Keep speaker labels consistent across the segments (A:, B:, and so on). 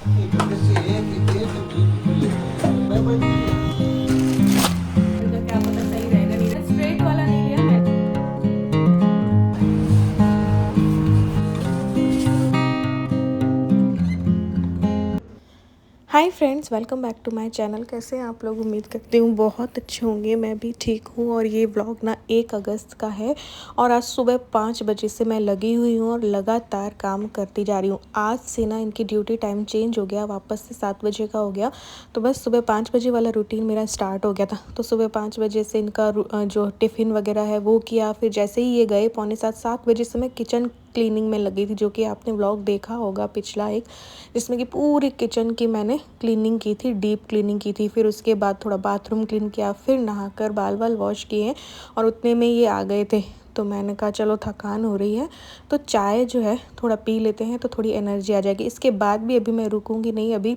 A: क्या पता सही रहेगा, नहीं स्ट्रेट वाला नहीं लिया मैं। Hi friends, welcome back to my channel. कैसे हैं आप लोग? उम्मीद करती हूँ बहुत अच्छे होंगे। मैं भी ठीक हूँ। और ये व्लॉग ना 1 अगस्त का है और आज सुबह 5 बजे से मैं लगी हुई हूँ और लगातार काम करती जा रही हूँ। आज से ना इनकी ड्यूटी टाइम चेंज हो गया, वापस से 7 बजे का हो गया। तो बस सुबह 5 बजे वाला रूटीन मेरा स्टार्ट हो गया था। तो सुबह 5 बजे से इनका जो टिफ़िन वगैरह है वो किया। फिर जैसे ही ये गए 6:45 बजे से मैं किचन क्लीनिंग में लगी थी, जो कि आपने व्लॉग देखा होगा पिछला एक, जिसमें कि पूरी किचन की मैंने क्लीनिंग की थी, डीप क्लीनिंग की थी। फिर उसके बाद थोड़ा बाथरूम क्लीन किया, फिर नहाकर बाल वाल वॉश किए और उतने में ये आ गए थे। तो मैंने कहा चलो थकान हो रही है तो चाय जो है थोड़ा पी लेते हैं तो थोड़ी एनर्जी आ जाएगी। इसके बाद भी अभी मैं रुकूंगी नहीं, अभी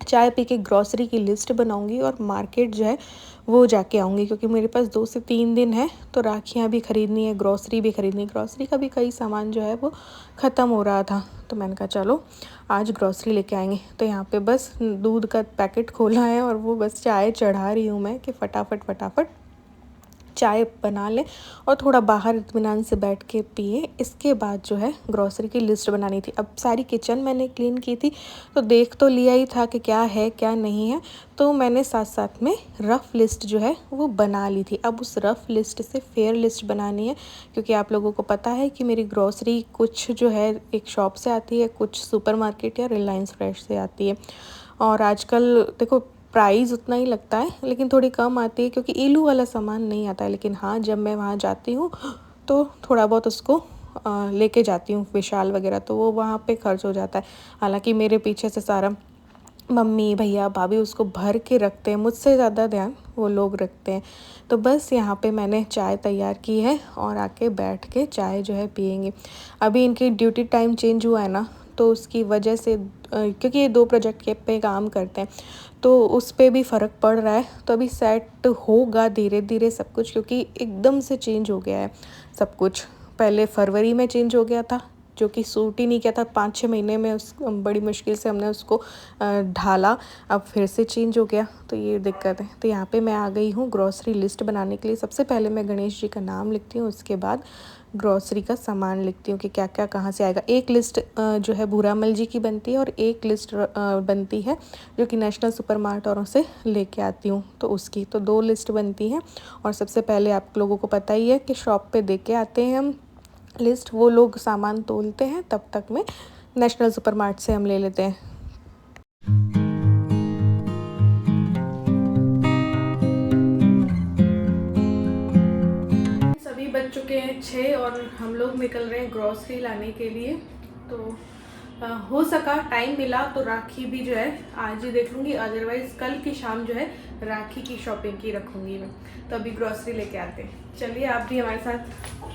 A: चाय पी के ग्रॉसरी की लिस्ट बनाऊंगी और मार्केट जो है वो जाके आऊँगी, क्योंकि मेरे पास 2 से 3 दिन है। तो राखियाँ भी ख़रीदनी है, ग्रॉसरी भी ख़रीदनी है। ग्रॉसरी का भी कई सामान जो है वो ख़त्म हो रहा था, तो मैंने कहा चलो आज ग्रॉसरी लेके आएंगे। तो यहाँ पे बस दूध का पैकेट खोला है और वो बस चाय चढ़ा रही हूँ मैं कि फटाफट फटाफट चाय बना लें और थोड़ा बाहर इत्मीनान से बैठ के पिए। इसके बाद जो है ग्रॉसरी की लिस्ट बनानी थी। अब सारी किचन मैंने क्लीन की थी तो देख तो लिया ही था कि क्या है क्या नहीं है। तो मैंने साथ साथ में रफ़ लिस्ट जो है वो बना ली थी। अब उस रफ़ लिस्ट से फेयर लिस्ट बनानी है, क्योंकि आप लोगों को पता है कि मेरी ग्रॉसरी कुछ जो है एक शॉप से आती है, कुछ सुपरमार्केट या रिलायंस फ्रेश से आती है। और आजकल देखो प्राइस उतना ही लगता है लेकिन थोड़ी कम आती है, क्योंकि ईलू वाला सामान नहीं आता है। लेकिन हाँ, जब मैं वहाँ जाती हूँ तो थोड़ा बहुत उसको लेके जाती हूँ विशाल वगैरह, तो वो वहाँ पे खर्च हो जाता है। हालांकि मेरे पीछे से सारा मम्मी भैया भाभी उसको भर के रखते हैं, मुझसे ज़्यादा ध्यान वो लोग रखते हैं। तो बस यहाँ पे मैंने चाय तैयार की है और आके बैठ के चाय जो है पियेंगे। अभी इनकी ड्यूटी टाइम चेंज हुआ है ना, तो उसकी वजह से क्योंकि ये 2 प्रोजेक्ट के पे काम करते हैं तो उस पे भी फ़र्क पड़ रहा है। तो अभी सेट होगा धीरे धीरे सब कुछ, क्योंकि एकदम से चेंज हो गया है सब कुछ। पहले फरवरी में चेंज हो गया था, जो कि सूट ही नहीं किया था। 5-6 महीने में उस बड़ी मुश्किल से हमने उसको ढाला। अब फिर से चेंज हो गया, तो ये दिक्कत है। तो यहाँ पे मैं आ गई हूँ ग्रॉसरी लिस्ट बनाने के लिए। सबसे पहले मैं गणेश जी का नाम लिखती हूँ, उसके बाद ग्रॉसरी का सामान लिखती हूँ कि क्या क्या कहाँ से आएगा। एक लिस्ट जो है भूरामल जी की बनती है और एक लिस्ट बनती है जो कि नेशनल सुपर मार्टों से लेके आती हूँ, तो उसकी तो 2 लिस्ट बनती हैं। और सबसे पहले आप लोगों को पता ही है कि शॉप पे दे के आते हैं हम लिस्ट, वो लोग सामान तोलते हैं, तब तक में नेशनल सुपरमार्ट से हम ले लेते हैं। सभी बज चुके हैं 6 और हम लोग निकल रहे हैं ग्रॉसरी लाने के लिए। तो हो सका टाइम मिला तो राखी भी जो है आज ही देख लूँगी, अदरवाइज़ कल की शाम जो है राखी की शॉपिंग की रखूँगी मैं। तो अभी ग्रॉसरी लेके आते हैं, चलिए आप भी हमारे साथ।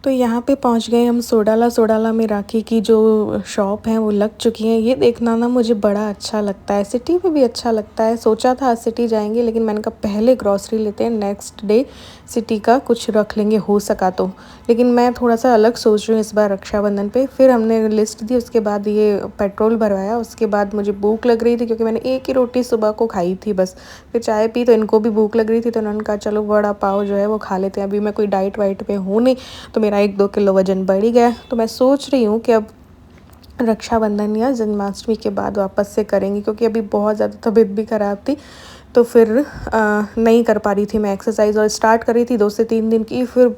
A: तो यहाँ पे पहुँच गए हम सोडाला। सोडाला में राखी की जो शॉप है वो लग चुकी है। ये देखना ना मुझे बड़ा अच्छा लगता है, सिटी में भी अच्छा लगता है। सोचा था सिटी जाएंगे लेकिन मैंने कहा पहले ग्रॉसरी लेते हैं, नेक्स्ट डे सिटी का कुछ रख लेंगे हो सका तो। लेकिन मैं थोड़ा सा अलग सोच रही हूँ इस बार रक्षाबंधन पे। फिर हमने लिस्ट दी, उसके बाद ये पेट्रोल भरवाया। उसके बाद मुझे भूख लग रही थी, क्योंकि मैंने एक ही रोटी सुबह को खाई थी बस। फिर चाय पी तो इनको भी भूख लग रही थी, तो उन्होंने कहा चलो वड़ा पाव जो है वो खा लेते हैं। अभी मैं कोई डाइट वाइट पे हूँ नहीं, तो मेरा 1-2 किलो वज़न बढ़ ही गया। तो मैं सोच रही हूँ कि अब रक्षाबंधन या जन्माष्टमी के बाद वापस से करेंगे, क्योंकि अभी बहुत ज़्यादा तबीयत भी ख़राब थी। तो फिर नहीं कर पा रही थी मैं एक्सरसाइज, और स्टार्ट करी थी 2 से 3 दिन की, फिर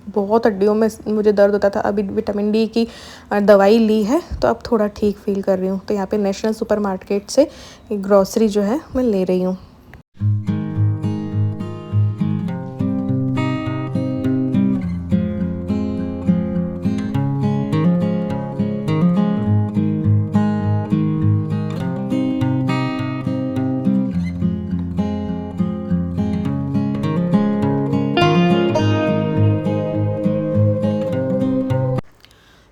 A: बहुत हड्डियों में मुझे दर्द होता था। अभी विटामिन डी की दवाई ली है तो अब थोड़ा ठीक फील कर रही हूँ। तो यहाँ पे नेशनल सुपर मार्केट से ग्रॉसरी जो है मैं ले रही हूँ।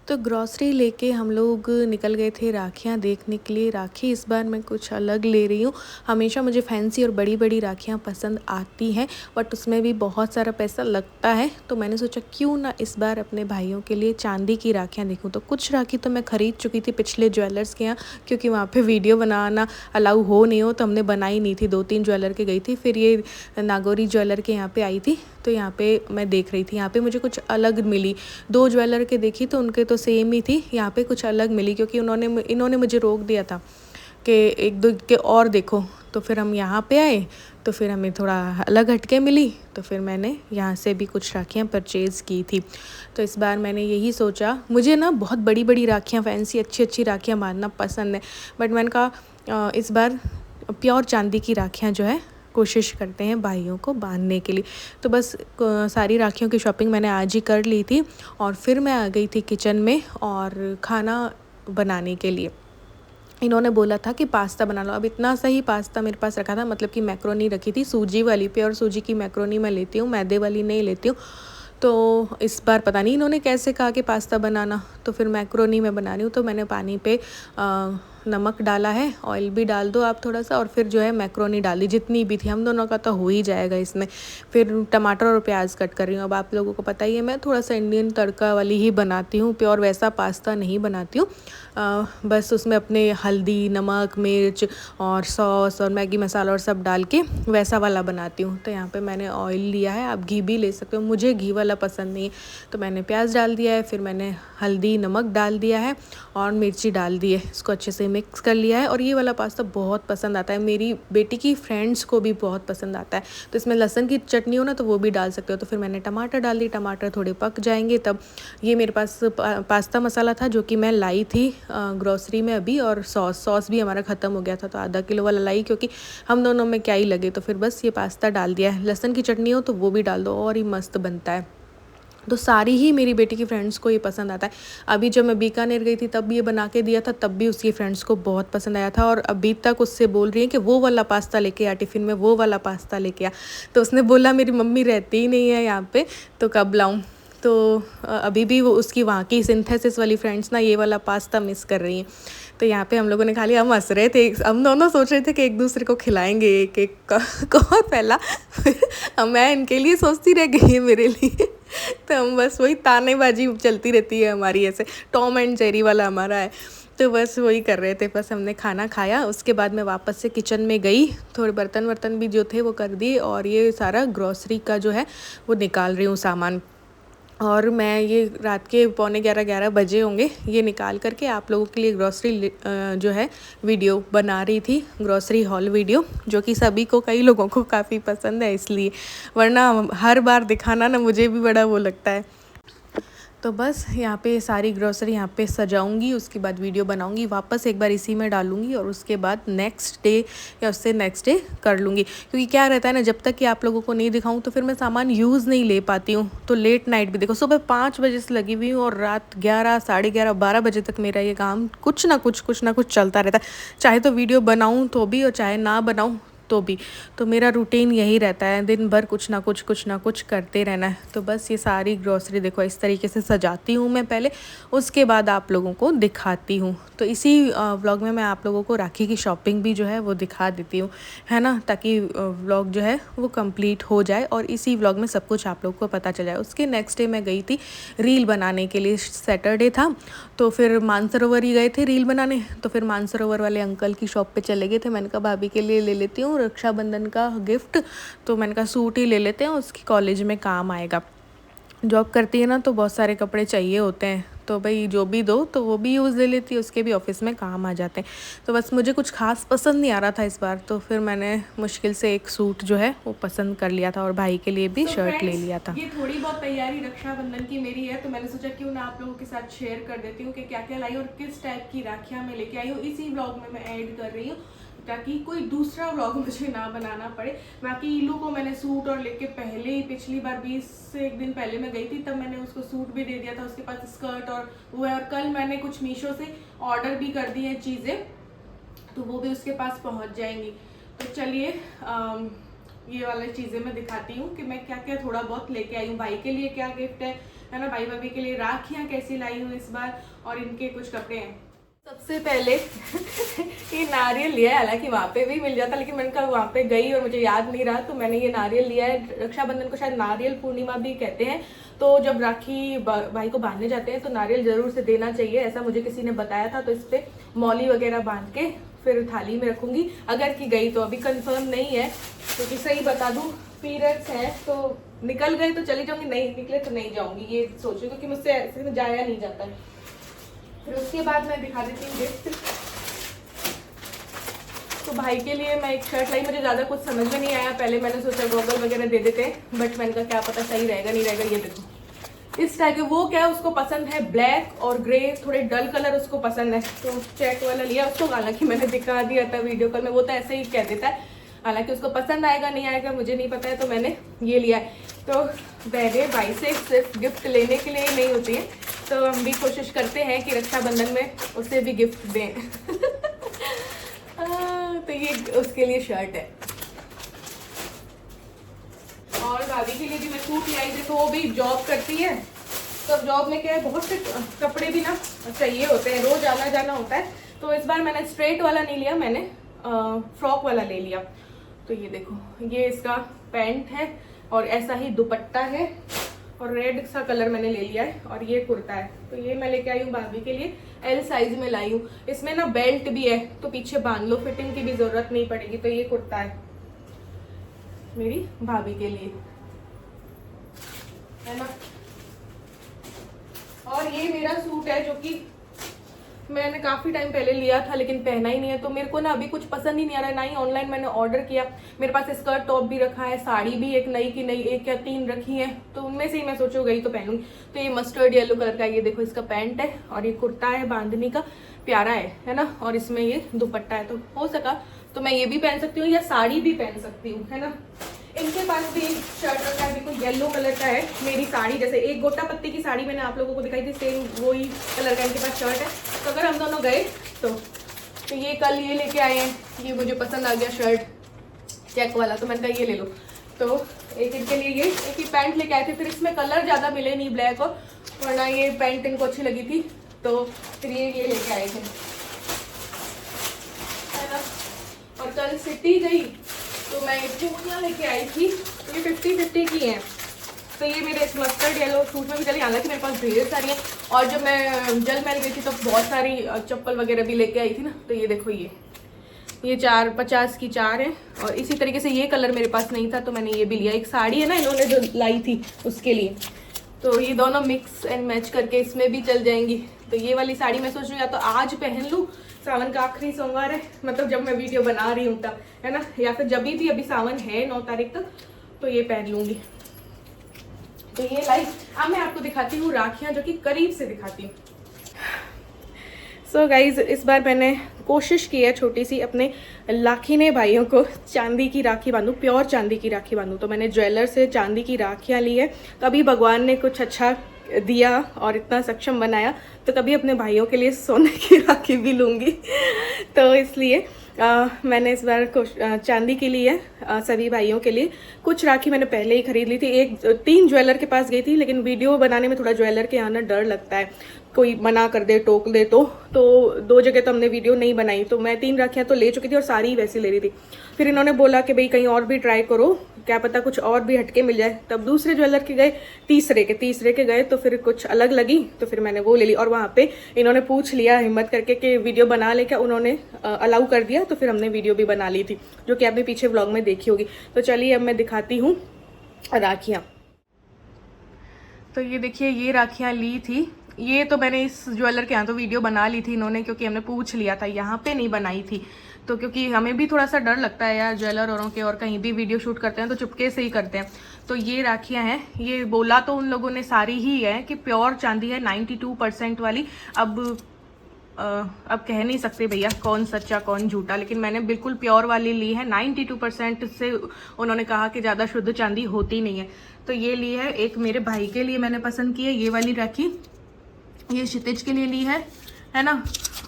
A: तो तो ग्रॉसरी लेके हम लोग निकल गए थे राखियाँ देखने के लिए। राखी इस बार मैं कुछ अलग ले रही हूँ। हमेशा मुझे फैंसी और बड़ी बड़ी राखियाँ पसंद आती हैं, बट उसमें भी बहुत सारा पैसा लगता है। तो मैंने सोचा क्यों ना इस बार अपने भाइयों के लिए चांदी की राखियाँ देखूँ। तो कुछ राखी तो मैं ख़रीद चुकी थी पिछले ज्वेलर्स के यहाँ, क्योंकि वहाँ पर वीडियो बनाना अलाउ हो नहीं हो तो हमने बनाई नहीं थी। 2-3 ज्वेलर के गई थी, फिर ये नागौरी ज्वेलर के यहाँ पर आई थी। तो यहाँ पे मैं देख रही थी, यहाँ पे मुझे कुछ अलग मिली। 2 ज्वेलर के देखी तो उनके तो सेम ही थी, यहाँ पे कुछ अलग मिली, क्योंकि इन्होंने मुझे रोक दिया था कि 1-2 के और देखो। तो फिर हम यहाँ पे आए तो फिर हमें थोड़ा अलग हटके मिली, तो फिर मैंने यहाँ से भी कुछ राखियाँ परचेज़ की थी। तो इस बार मैंने यही सोचा, मुझे ना बहुत बड़ी बड़ी राखियाँ, फैंसी अच्छी अच्छी राखियाँ बांधना पसंद है, बट मैंने कहा इस बार प्योर चांदी की राखियाँ जो है कोशिश करते हैं भाइयों को बांधने के लिए। तो बस सारी राखियों की शॉपिंग मैंने आज ही कर ली थी और फिर मैं आ गई थी किचन में और खाना बनाने के लिए। इन्होंने बोला था कि पास्ता बना लो। अब इतना सही पास्ता मेरे पास रखा था, मतलब कि मैक्रोनी रखी थी, सूजी वाली, प्योर सूजी की मैक्रोनी मैं लेती हूँ, मैदे वाली नहीं लेती हूँ। तो इस बार पता नहीं इन्होंने कैसे कहा कि पास्ता बनाना, तो फिर मैक्रोनी मैं बना रही हूँ। तो मैंने पानी पे नमक डाला है, ऑयल भी डाल दो आप थोड़ा सा, और फिर जो है मैक्रोनी डाल दी, जितनी भी थी, हम दोनों का तो हो ही जाएगा इसमें। फिर टमाटर और प्याज कट कर रही हूँ। अब आप लोगों को पता ही है मैं थोड़ा सा इंडियन तड़का वाली ही बनाती हूँ, प्योर वैसा पास्ता नहीं बनाती हूँ। बस उसमें अपने हल्दी, नमक, मिर्च और सॉस और मैगी मसाला और सब डाल के वैसा वाला बनाती हूँ। तो यहाँ पे मैंने ऑयल लिया है, आप घी भी ले सकते हो, मुझे घी वाला पसंद नहीं है। तो मैंने प्याज डाल दिया है, फिर मैंने हल्दी नमक डाल दिया है और मिर्ची डाल दी है, इसको अच्छे से मिक्स कर लिया है। और ये वाला पास्ता बहुत पसंद आता है, मेरी बेटी की फ्रेंड्स को भी बहुत पसंद आता है। तो इसमें लहसुन की चटनी हो ना तो वो भी डाल सकते हो। तो फिर मैंने टमाटर डाल दी, टमाटर थोड़े पक जाएंगे तब ये मेरे पास पास्ता मसाला था जो कि मैं लाई थी ग्रॉसरी में अभी, और सॉस भी हमारा ख़त्म हो गया था, तो आधा किलो वाला लाई, क्योंकि हम दोनों में क्या ही लगे। तो फिर बस ये पास्ता डाल दिया है। लहसुन की चटनी हो तो वो भी डाल दो और ही मस्त बनता है। तो सारी ही मेरी बेटी की फ्रेंड्स को ये पसंद आता है। अभी जब मैं बीकानेर गई थी तब ये बना के दिया था, तब भी उसकी फ्रेंड्स को बहुत पसंद आया था, और अभी तक उससे बोल रही है कि वो वाला पास्ता लेके आ, टिफ़िन में वो वाला पास्ता लेके आ। तो उसने बोला मेरी मम्मी रहती ही नहीं है यहाँ पे, तो कब लाऊं। तो अभी भी वो उसकी वहाँ की सिंथेसिस वाली फ्रेंड्स ना ये वाला पास्ता मिस कर रही हैं। तो यहाँ पे हम लोगों ने खा लिया, हम हंस रहे थे, हम दोनों सोच रहे थे कि एक दूसरे को खिलाएंगे एक एक को पहला। मैं इनके लिए सोचती रह गई है मेरे लिए। तो हम बस वही तानेबाजी चलती रहती है हमारी, ऐसे टॉम एंड जेरी वाला हमारा है। तो बस वही कर रहे थे। बस हमने खाना खाया, उसके बाद मैं वापस से किचन में गई, थोड़े बर्तन भी जो थे वो कर दिए, और ये सारा ग्रॉसरी का जो है वो निकाल रही हूँ सामान। और मैं ये रात के 11:45 बजे होंगे ये निकाल करके आप लोगों के लिए ग्रॉसरी जो है वीडियो बना रही थी, ग्रॉसरी हॉल वीडियो, जो कि सभी को, कई लोगों को काफ़ी पसंद है इसलिए, वरना हर बार दिखाना ना मुझे भी बड़ा वो लगता है। तो बस यहाँ पे सारी ग्रोसरी यहाँ पे सजाऊंगी, उसके बाद वीडियो बनाऊंगी, वापस एक बार इसी में डालूंगी, और उसके बाद नेक्स्ट डे या उससे नेक्स्ट डे कर लूँगी। क्योंकि क्या रहता है ना, जब तक कि आप लोगों को नहीं दिखाऊं तो फिर मैं सामान यूज़ नहीं ले पाती हूँ। तो लेट नाइट भी देखो, सुबह 5 बजे से लगी हुई हूँ और रात 11, साढ़े 11, 12 बजे तक मेरा ये काम कुछ ना कुछ चलता रहता है। चाहे तो वीडियो बनाऊँ तो भी, और चाहे ना बनाऊँ तो भी। तो मेरा रूटीन यही रहता है, दिन भर कुछ ना कुछ करते रहना है। तो बस ये सारी ग्रॉसरी देखो इस तरीके से सजाती हूँ मैं पहले, उसके बाद आप लोगों को दिखाती हूँ। तो इसी व्लॉग में मैं आप लोगों को राखी की शॉपिंग भी जो है वो दिखा देती हूँ, है ना, ताकि व्लॉग जो है वो कंप्लीट हो जाए और इसी व्लॉग में सब कुछ आप लोगों को पता चल जाए। उसके नेक्स्ट डे मैं गई थी रील बनाने के लिए, सैटरडे था, तो फिर मानसरोवर ही गए थे रील बनाने। तो फिर मानसरोवर वाले अंकल की शॉप पे चले गए थे। मैंने कहा भाभी के लिए ले लेती हूँ रक्षाबंधन का गिफ्ट, तो मैंने कहा सूट ही ले लेते हैं, उसकी कॉलेज में काम आएगा। जॉब करती है ना तो बहुत सारे कपड़े चाहिए होते हैं, तो भाई जो भी दो तो वो भी यूज़ ले लेती है, उसके भी ऑफिस में काम आ जाते हैं। तो बस मुझे कुछ खास पसंद नहीं आ रहा था इस बार, तो फिर मैंने मुश्किल से एक सूट जो है वो पसंद कर लिया था, और भाई के लिए भी शर्ट ले लिया था। ये थोड़ी बहुत तैयारी रक्षाबंधन की मेरी है, तो मैंने सोचा क्यों ना आप लोगों के साथ शेयर कर देती हूँ कि क्या क्या लाई और किस टाइप की राखियाँ मैं लेके आई हूँ। इसी ब्लॉग में मैं ऐड कर रही हूँ ताकि कोई दूसरा व्लॉग मुझे ना बनाना पड़े। बाकी इलू को मैंने सूट और लेके पहले ही, पिछली बार 20 से एक दिन पहले मैं गई थी तब मैंने उसको सूट भी दे दिया था, उसके पास स्कर्ट और वो है। और कल मैंने कुछ मीशो से ऑर्डर भी कर दी है चीज़ें, तो वो भी उसके पास पहुंच जाएंगी। तो चलिए ये वाली चीज़ें मैं दिखाती हूँ कि मैं क्या क्या थोड़ा बहुत लेके आई हूँ। भाई के लिए क्या गिफ्ट है ना, भाई भाभी के लिए राखियाँ कैसी लाई हूँ इस बार, और इनके कुछ कपड़े हैं। सबसे पहले ये नारियल लिया है, हालांकि वहाँ पे भी मिल जाता, लेकिन मैंने कहा वहाँ पे गई और मुझे याद नहीं रहा, तो मैंने ये नारियल लिया है। रक्षाबंधन को शायद नारियल पूर्णिमा भी कहते हैं, तो जब राखी भाई को बांधने जाते हैं तो नारियल जरूर से देना चाहिए, ऐसा मुझे किसी ने बताया था। तो इस पर मौली वगैरह बांध के फिर थाली में रखूंगी, अगर कि गई तो। अभी कंफर्म नहीं है, क्योंकि सही बता दूँ पीरियड्स हैं, तो निकल गए तो चली जाऊंगी, नहीं निकले तो नहीं जाऊंगी, ये सोचूंगी, क्योंकि मुझसे ऐसे जाया नहीं जाता है। फिर उसके बाद मैं दिखा देती हूँ गिफ्ट। तो भाई के लिए मैं एक शर्ट लाई, मुझे ज़्यादा कुछ समझ में नहीं आया, पहले मैंने सोचा गॉगल वगैरह दे देते, बट मैंने कहा क्या पता सही रहेगा नहीं रहेगा। ये देखो इस टाइप के, वो क्या उसको पसंद है ब्लैक और ग्रे, थोड़े डल कलर उसको पसंद है, तो चेक वाला लिया उसको। हालांकि मैंने दिखा दिया था वीडियो कॉल में, वो तो ऐसे ही कह देता है, हालांकि उसको पसंद आएगा नहीं आएगा मुझे नहीं पता है, तो मैंने ये लिया है। तो बहने भाई से सिर्फ गिफ्ट लेने के लिए नहीं होती है, तो हम भी कोशिश करते हैं कि रक्षाबंधन में उसे भी गिफ्ट दें। तो ये उसके लिए शर्ट है, और भाभी के लिए भी मैं सूट लाई थी, तो वो भी जॉब करती है, तो जॉब में क्या है बहुत से कपड़े भी ना चाहिए होते हैं, रोज आना जाना होता है। तो इस बार मैंने स्ट्रेट वाला नहीं लिया, मैंने फ्रॉक वाला ले लिया। तो ये देखो, ये इसका पैंट है और ऐसा ही दुपट्टा है, और रेड सा कलर मैंने ले लिया है, और ये कुर्ता है। तो ये मैं लेके आई हूँ भाभी के लिए, एल साइज में लाई हूँ। इसमें ना बेल्ट भी है, तो पीछे बांध लो, फिटिंग की भी जरूरत नहीं पड़ेगी। तो ये कुर्ता है मेरी भाभी के लिए, है ना। और ये मेरा सूट है जो कि मैंने काफ़ी टाइम पहले लिया था, लेकिन पहना ही नहीं है। तो मेरे को ना अभी कुछ पसंद ही नहीं आ रहा है, ना ही ऑनलाइन मैंने ऑर्डर किया। मेरे पास स्कर्ट टॉप भी रखा है, साड़ी भी एक नई की नई 1 या 3 रखी है, तो उनमें से ही मैं सोचू गई तो पहनूंगी। तो ये मस्टर्ड येलो कलर का, ये देखो इसका पैंट है, और ये कुर्ता है बांधनी का, प्यारा है ना। और इसमें ये दुपट्टा है, तो हो सका तो मैं ये भी पहन सकती हूँ या साड़ी भी पहन सकती हूँ, है ना। इनके पास भी शर्ट रखा है, बिल्कुल येलो कलर का है, मेरी साड़ी जैसे एक गोटा पत्ती की साड़ी मैंने आप लोगों को दिखाई थी, सेम वही कलर का इनके पास शर्ट है। तो अगर हम दोनों गए तो ये कल ये लेके आए हैं, ये मुझे पसंद आ गया शर्ट चेक वाला, तो मैंने कहा ये ले लो। तो एक इनके लिए ये एक ही पैंट लेके आए थे, फिर इसमें कलर ज़्यादा मिले नहीं ब्लैक, और वरना ये पैंट इनको अच्छी लगी थी, तो फिर ये लेके आए थे, है ना। और कल सिटी गई तो मैं चूड़ियाँ लेके आई थी, ये 50-50 की हैं। तो ये मेरे मस्टर्ड येलो सूट में भी चली, हालांकि मेरे पास ढेर सारी हैं, और जब मैं जल महल गई थी तो बहुत सारी चप्पल वगैरह भी लेके आई थी ना। तो ये देखो, ये 450 की 4 है, और इसी तरीके से ये कलर मेरे पास नहीं था, तो मैंने ये भी लिया। एक साड़ी है ना इन्होंने जो लाई थी उसके लिए, तो ये दोनों मिक्स एंड मैच करके इसमें भी चल जाएंगी। तो ये वाली साड़ी मैं सोच रही हूँ या तो आज पहन लूँ, सावन का आखिरी सोमवार है, मतलब जब मैं वीडियो बना रही हूँ तब, है ना, या फिर जब भी अभी सावन है 9 तारीख तक, तो ये पहन लूँगी। तो ये लाई। अब मैं आपको दिखाती हूँ राखियाँ, जो कि करीब से दिखाती हूँ। सो गाइज, इस बार मैंने कोशिश की है छोटी सी अपने लाखीने भाइयों को चांदी की राखी बांधूँ, प्योर चांदी की राखी बांधूँ। तो मैंने ज्वेलर से चांदी की राखियाँ ली है। कभी भगवान ने कुछ अच्छा दिया और इतना सक्षम बनाया, तो कभी अपने भाइयों के लिए सोने की राखी भी लूँगी। तो इसलिए मैंने इस बार चांदी के लिए सभी भाइयों के लिए कुछ राखी मैंने पहले ही खरीद ली थी। 3 ज्वेलर के पास गई थी, लेकिन वीडियो बनाने में थोड़ा ज्वेलर के आना डर लगता है, कोई मना कर दे टोक दे, तो 2 जगह तो हमने वीडियो नहीं बनाई। तो मैं 3 राखियाँ तो ले चुकी थी और सारी वैसी ले रही थी। फिर इन्होंने बोला कि भाई कहीं और भी ट्राई करो, क्या पता कुछ और भी हटके मिल जाए। तब दूसरे ज्वेलर के गए, तीसरे के गए, तो फिर कुछ अलग लगी, तो फिर मैंने वो ले ली। और वहाँ पे इन्होंने पूछ लिया हिम्मत करके कि वीडियो बना ले क्या, उन्होंने अलाउ कर दिया, तो फिर हमने वीडियो भी बना ली थी, जो कि आपने पीछे व्लॉग में देखी होगी। तो चलिए अब मैं दिखाती हूँ राखियाँ। तो ये देखिए, ये राखियाँ ली थी, ये तो मैंने इस ज्वेलर के यहाँ तो वीडियो बना ली थी इन्होंने, क्योंकि हमने पूछ लिया था, यहाँ पे नहीं बनाई थी। तो क्योंकि हमें भी थोड़ा सा डर लगता है यार ज्वेलर औरों के, और कहीं भी वीडियो शूट करते हैं तो चुपके से ही करते हैं। तो ये राखियाँ हैं, ये बोला तो उन लोगों ने सारी ही है कि प्योर चांदी है 92% वाली। अब कह नहीं सकते भैया कौन सच्चा कौन झूठा, लेकिन मैंने बिल्कुल प्योर वाली ली है। 92% से उन्होंने कहा कि ज़्यादा शुद्ध चांदी होती नहीं है। तो ये ली है, एक मेरे भाई के लिए मैंने पसंद की है ये वाली राखी, ये क्षितिज के लिए ली है ना।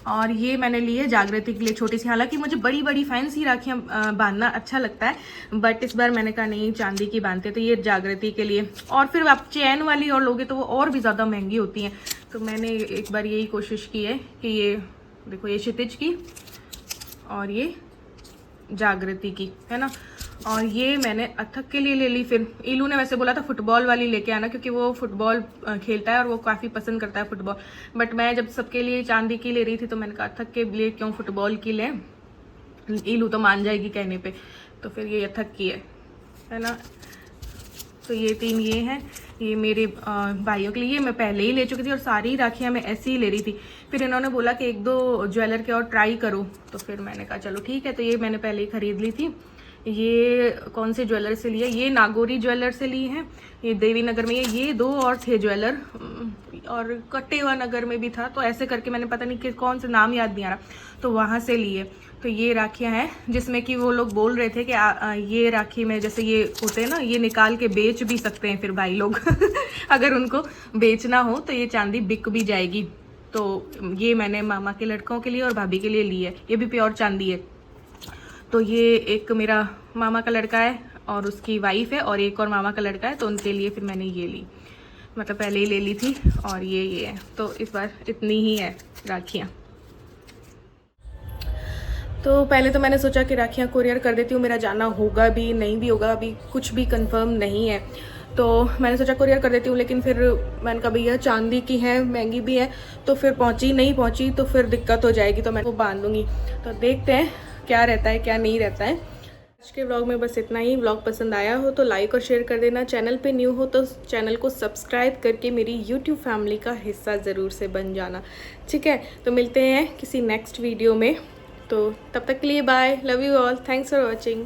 A: और ये मैंने ली है जागृति के लिए छोटी सी। हालांकि मुझे बड़ी बड़ी फैंसी राखियाँ बांधना अच्छा लगता है, बट इस बार मैंने कहा नहीं, चांदी की बांधते, तो ये जागृति के लिए। और फिर आप चैन वाली और लोगे तो वो और भी ज़्यादा महंगी होती हैं, तो मैंने एक बार यही कोशिश की है कि ये देखो, ये क्षितिज की और ये जागृति की है ना। और ये मैंने अथक के लिए ले ली। फिर इलू ने वैसे बोला था फुटबॉल वाली लेके आना, क्योंकि वो फुटबॉल खेलता है और वो काफ़ी पसंद करता है फुटबॉल। बट मैं जब सबके लिए चांदी की ले रही थी तो मैंने कहा अथक के लिए क्यों फुटबॉल की ले, इलू तो मान जाएगी कहने पे। तो फिर ये अथक की है ना। तो ये 3 ये हैं, ये मेरे भाइयों के लिए मैं पहले ही ले चुकी थी और सारी राखियाँ मैं ऐसे ही ले रही थी। फिर इन्होंने बोला कि 1-2 ज्वेलर के और ट्राई करो, तो फिर मैंने कहा चलो ठीक है। तो ये मैंने पहले ही खरीद ली थी। ये कौन से ज्वेलर से लिया, ये नागौरी ज्वेलर से ली है, ये देवी नगर में ये 2 और थे ज्वेलर, और कटेवा नगर में भी था। तो ऐसे करके मैंने पता नहीं कि कौन सा नाम याद नहीं आ रहा, तो वहाँ से लिए। तो ये राखियाँ हैं जिसमें कि वो लोग बोल रहे थे कि ये राखी में जैसे ये होते हैं ना, ये निकाल के बेच भी सकते हैं फिर भाई लोग अगर उनको बेचना हो तो ये चांदी बिक भी जाएगी। तो ये मैंने मामा के लड़कों के लिए और भाभी के लिए ली है, ये भी प्योर चांदी है। तो ये एक मेरा मामा का लड़का है और उसकी वाइफ है, और एक और मामा का लड़का है, तो उनके लिए फिर मैंने ये ली, मतलब पहले ही ले ली थी। और ये है, तो इस बार इतनी ही है राखियाँ। तो पहले तो मैंने सोचा कि राखियाँ कुरियर कर देती हूँ, मेरा जाना होगा भी नहीं भी होगा, अभी कुछ भी कंफर्म नहीं है। तो मैंने सोचा कुरियर कर देती हूँ, लेकिन फिर मैंने कहा भैया चांदी की है, महंगी भी है, तो फिर नहीं पहुँची तो फिर दिक्कत हो जाएगी, तो मैं वो बांध दूँगी। तो देखते हैं क्या रहता है क्या नहीं रहता है। आज के व्लॉग में बस इतना ही। व्लॉग पसंद आया हो तो लाइक और शेयर कर देना। चैनल पे न्यू हो तो चैनल को सब्सक्राइब करके मेरी यूट्यूब फैमिली का हिस्सा ज़रूर से बन जाना, ठीक है। तो मिलते हैं किसी नेक्स्ट वीडियो में, तो तब तक के लिए bye, love you all, thanks for watching.